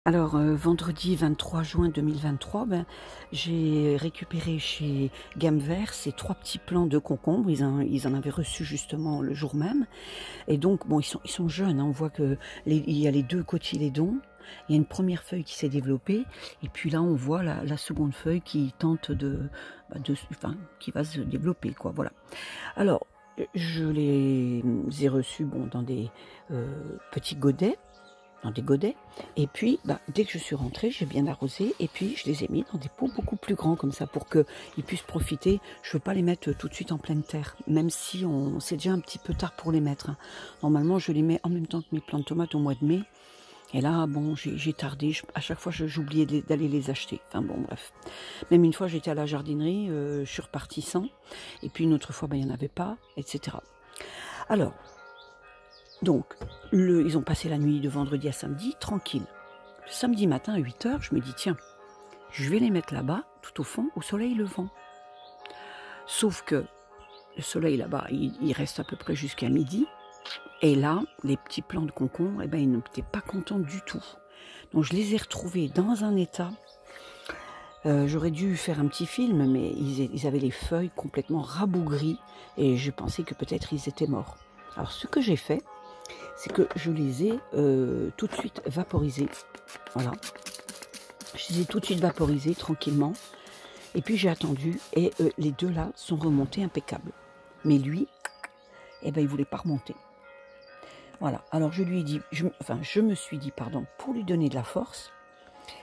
Alors, vendredi 23 juin 2023, j'ai récupéré chez Gamme Vert ces 3 petits plants de concombres. Ils en avaient reçu justement le jour même. Et donc, bon, ils sont jeunes, hein. On voit que il y a les 2 cotylédons. Il y a une première feuille qui s'est développée. Et puis là, on voit la seconde feuille qui tente enfin, qui va se développer, quoi. Voilà. Alors, je les ai reçus, bon, dans des petits godets. Dans des godets, et puis dès que je suis rentrée, j'ai bien arrosé, et puis je les ai mis dans des pots beaucoup plus grands comme ça, pour qu'ils puissent profiter. Je ne veux pas les mettre tout de suite en pleine terre, même si c'est déjà un petit peu tard pour les mettre, hein. Normalement, je les mets en même temps que mes plants de tomates au mois de mai, et là, bon, j'ai tardé, à chaque fois j'oubliais d'aller les acheter, enfin bon, bref. Même une fois, j'étais à la jardinerie, je suis repartie sans, et puis une autre fois, il n'y en avait pas, etc. Alors, donc, ils ont passé la nuit de vendredi à samedi, tranquille. Le samedi matin à 8 h, je me dis, tiens, je vais les mettre là-bas, tout au fond, au soleil levant. Sauf que le soleil là-bas, il reste à peu près jusqu'à midi. Et là, les petits plants de concombre, ils n'étaient pas contents du tout. Donc, je les ai retrouvés dans un état. J'aurais dû faire un petit film, mais ils avaient les feuilles complètement rabougries. Et je pensais que peut-être ils étaient morts. Alors, ce que j'ai fait, c'est que je les ai tout de suite vaporisés. Voilà. Je les ai tout de suite vaporisés tranquillement. Et puis j'ai attendu et les deux là sont remontés impeccables. Mais lui, il ne voulait pas remonter. Voilà. Alors je lui ai dit, je me suis dit, pardon, pour lui donner de la force,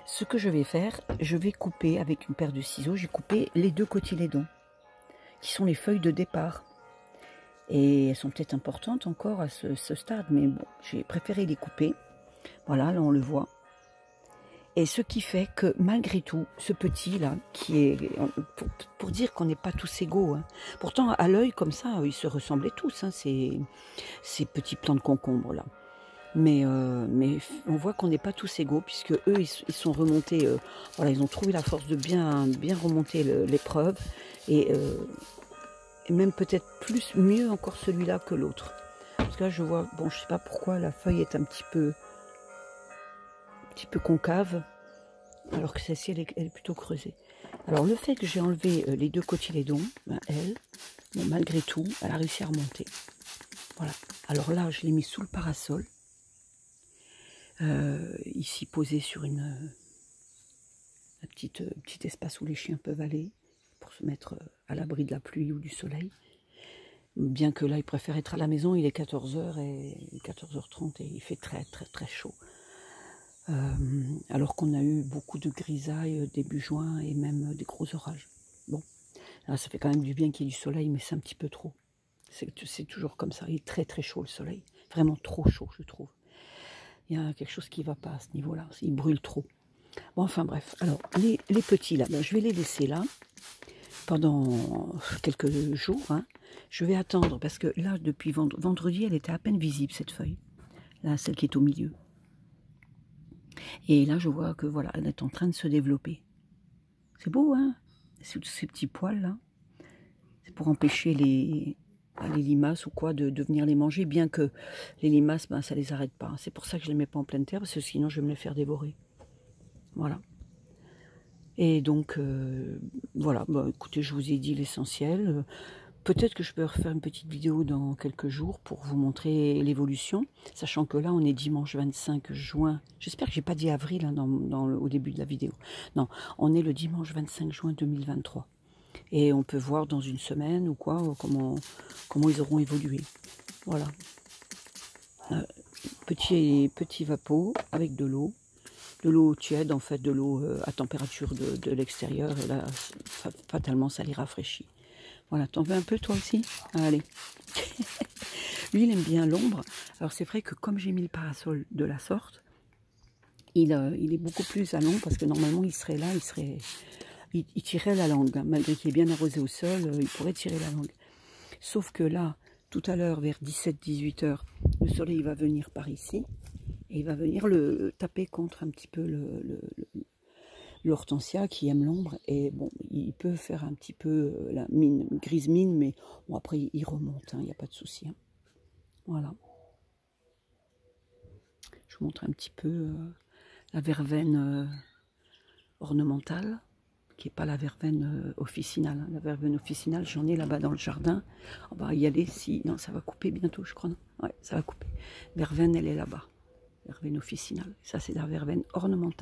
ce que je vais faire, je vais couper avec une paire de ciseaux, j'ai coupé les 2 cotylédons, qui sont les feuilles de départ. Et elles sont peut-être importantes encore à ce stade, mais bon, j'ai préféré les couper. Voilà, là on le voit. Et ce qui fait que malgré tout, ce petit là, qui est, pour dire qu'on n'est pas tous égaux, hein. Pourtant à l'œil comme ça, ils se ressemblaient tous, hein, ces petits plants de concombre là. Mais on voit qu'on n'est pas tous égaux, puisque eux ils sont remontés, voilà, ils ont trouvé la force de bien remonter l'épreuve, et même peut-être mieux encore celui-là que l'autre. Parce que là je vois, bon, je sais pas pourquoi la feuille est un petit peu concave, alors que celle-ci elle est plutôt creusée. Alors le fait que j'ai enlevé les 2 cotylédons, elle, bon, malgré tout, elle a réussi à remonter. Voilà. Alors là, je l'ai mis sous le parasol, ici posé sur un petit espace où les chiens peuvent aller pour se mettre à l'abri de la pluie ou du soleil. Bien que là, il préfère être à la maison, il est 14 h et 14 h 30 et il fait très très très chaud. Alors qu'on a eu beaucoup de grisailles début juin et même des gros orages. Bon, alors ça fait quand même du bien qu'il y ait du soleil, mais c'est un petit peu trop. C'est toujours comme ça, il est très très chaud le soleil, vraiment trop chaud je trouve. Il y a quelque chose qui ne va pas à ce niveau-là, il brûle trop. Bon, enfin bref, alors les petits là, je vais les laisser là pendant quelques jours, hein. Je vais attendre parce que là, depuis vendredi, elle était à peine visible cette feuille, là, celle qui est au milieu. Et là, je vois que voilà, elle est en train de se développer. C'est beau, hein, ces petits poils là. C'est pour empêcher les limaces ou quoi de venir les manger, bien que les limaces, ça les arrête pas. C'est pour ça que je les mets pas en pleine terre, parce que sinon je vais me les faire dévorer. Voilà. Et donc, voilà, écoutez, je vous ai dit l'essentiel. Peut-être que je peux refaire une petite vidéo dans quelques jours pour vous montrer l'évolution, sachant que là, on est dimanche 25 juin. J'espère que j'ai pas dit avril, hein, au début de la vidéo. Non, on est le dimanche 25 juin 2023. Et on peut voir dans une semaine ou quoi, comment ils auront évolué. Voilà. Petit vapeau avec de l'eau tiède, en fait, de l'eau à température de l'extérieur. Et là, fatalement, ça les rafraîchit. Voilà, t'en veux un peu toi aussi? Allez. Lui, il aime bien l'ombre. Alors c'est vrai que comme j'ai mis le parasol de la sorte, il est beaucoup plus à l'ombre, parce que normalement, il serait là, il tirerait la langue, hein. Malgré qu'il est bien arrosé au sol, il pourrait tirer la langue. Sauf que là, tout à l'heure, vers 17-18 h, le soleil va venir par ici, et il va venir le taper contre un petit peu l'hortensia qui aime l'ombre, et bon, il peut faire un petit peu la mine, grise mine, mais bon, après il remonte, il n'y a pas de souci, hein. Voilà. Je vous montre un petit peu la verveine ornementale, qui n'est pas la verveine officinale. La verveine officinale, j'en ai là-bas dans le jardin. On va y aller si... Non, ça va couper bientôt, je crois. Non, ouais, ça va couper. Verveine, elle est là-bas. Verveine officinale. Ça, c'est la verveine ornementale.